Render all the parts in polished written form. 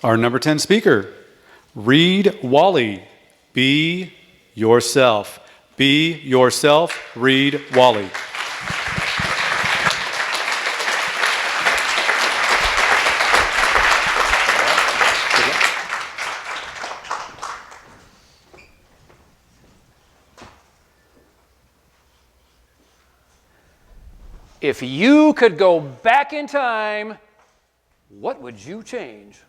Our number 10 speaker, Reid Walley. Be yourself. Be yourself, Reid Walley. If you could go back in time, what would you change?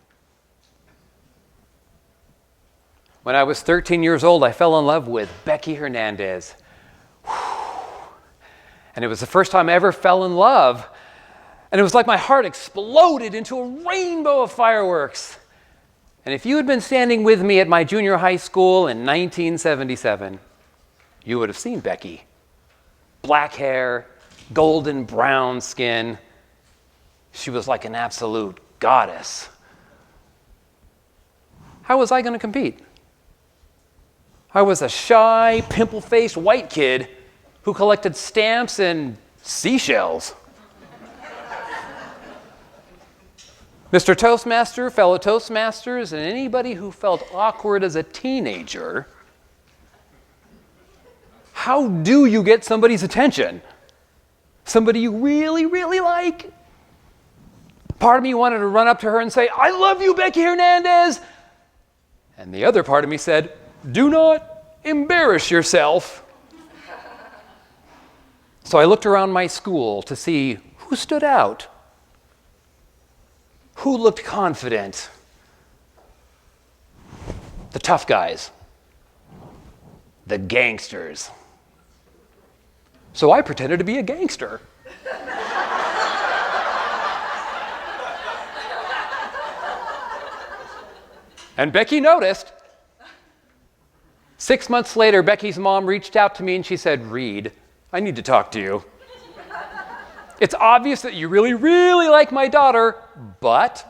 When I was 13 years old, I fell in love with Becky Hernandez. And it was the first time I ever fell in love. And it was like my heart exploded into a rainbow of fireworks. And if you had been standing with me at my junior high school in 1977, you would have seen Becky. Black hair, golden brown skin. She was like an absolute goddess. How was I going to compete? I was a shy, pimple-faced white kid who collected stamps and seashells. Mr. Toastmaster, fellow Toastmasters, and anybody who felt awkward as a teenager, how do you get somebody's attention? Somebody you really, really like? Part of me wanted to run up to her and say, "I love you, Becky Hernandez." And the other part of me said, "Do not embarrass yourself." So I looked around my school to see who stood out, who looked confident. The tough guys, the gangsters. So I pretended to be a gangster. And Becky noticed. 6 months later, Becky's mom reached out to me and she said, "Reid, I need to talk to you. It's obvious that you really, really like my daughter, but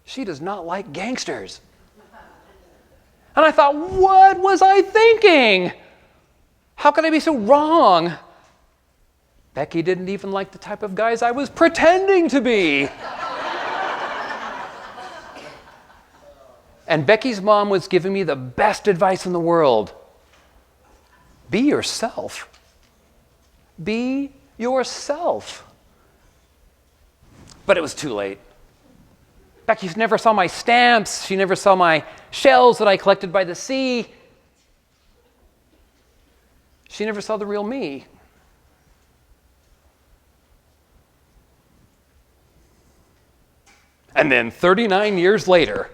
she does not like gangsters." And I thought, what was I thinking? How could I be so wrong? Becky didn't even like the type of guys I was pretending to be. And Becky's mom was giving me the best advice in the world. Be yourself. Be yourself. But it was too late. Becky never saw my stamps. She never saw my shells that I collected by the sea. She never saw the real me. And then 39 years later,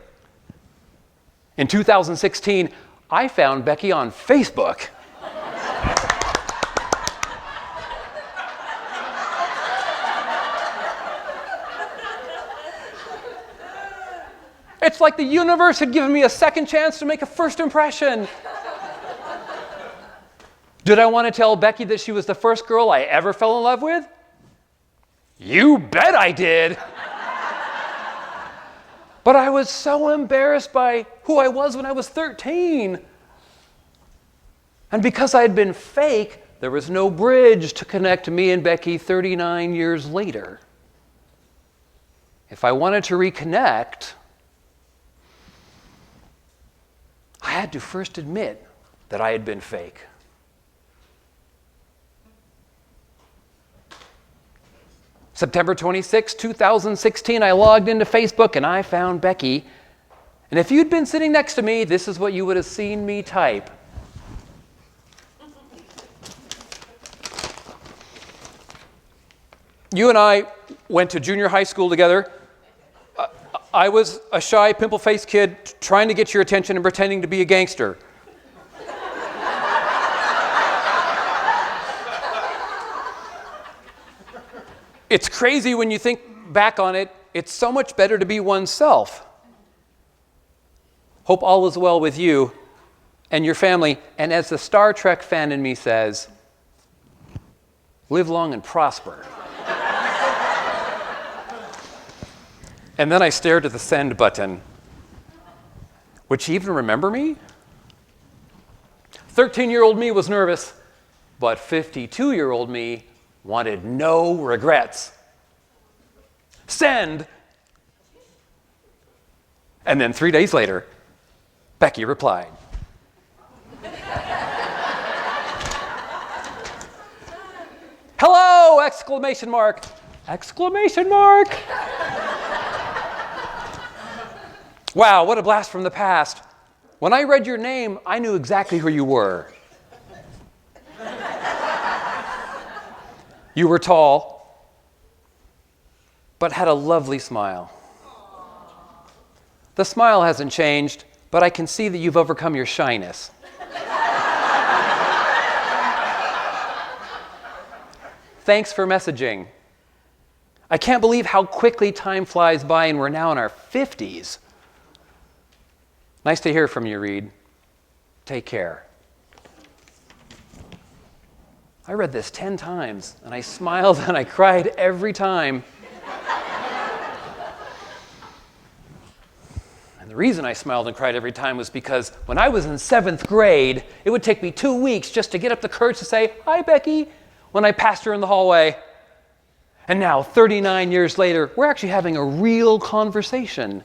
in 2016, I found Becky on Facebook. It's like the universe had given me a second chance to make a first impression. Did I want to tell Becky that she was the first girl I ever fell in love with? You bet I did. But I was so embarrassed by who I was when I was 13. And because I had been fake, there was no bridge to connect me and Becky 39 years later. If I wanted to reconnect, I had to first admit that I had been fake. September 26, 2016, I logged into Facebook and I found Becky. And if you'd been sitting next to me, this is what you would have seen me type. You and I went to junior high school together. I was a shy, pimple-faced kid trying to get your attention and pretending to be a gangster. It's crazy when you think back on it. It's so much better to be oneself. Hope all is well with you and your family. And as the Star Trek fan in me says, live long and prosper. And then I stared at the send button. Would she even remember me? 13-year-old me was nervous, but 52-year-old me wanted no regrets. Send. And then 3 days later, Becky replied. Hello! Exclamation mark. Exclamation mark. Wow, what a blast from the past. When I read your name, I knew exactly who you were. You were tall, but had a lovely smile. The smile hasn't changed, but I can see that you've overcome your shyness. Thanks for messaging. I can't believe how quickly time flies by and we're now in our 50s. Nice to hear from you, Reid. Take care. I read this 10 times, and I smiled and I cried every time. And the reason I smiled and cried every time was because when I was in 7th grade, it would take me 2 weeks just to get up the courage to say, "Hi, Becky," when I passed her in the hallway. And now, 39 years later, we're actually having a real conversation.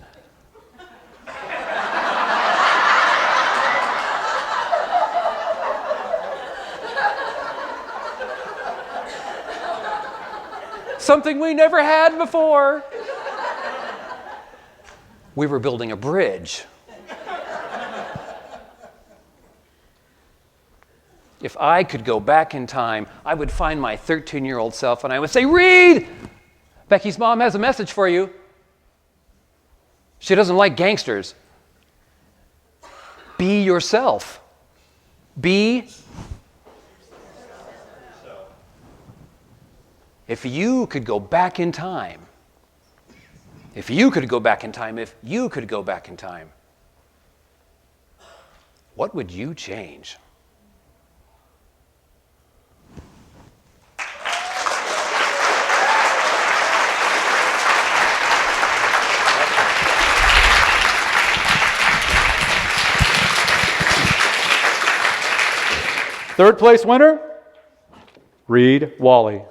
Something we never had before. We were building a bridge. If I could go back in time, I would find my 13-year-old self and I would say, "Reid, Becky's mom has a message for you. She doesn't like gangsters. Be yourself. Be." If you could go back in time, if you could go back in time, what would you change? Third place winner, Reid Walley.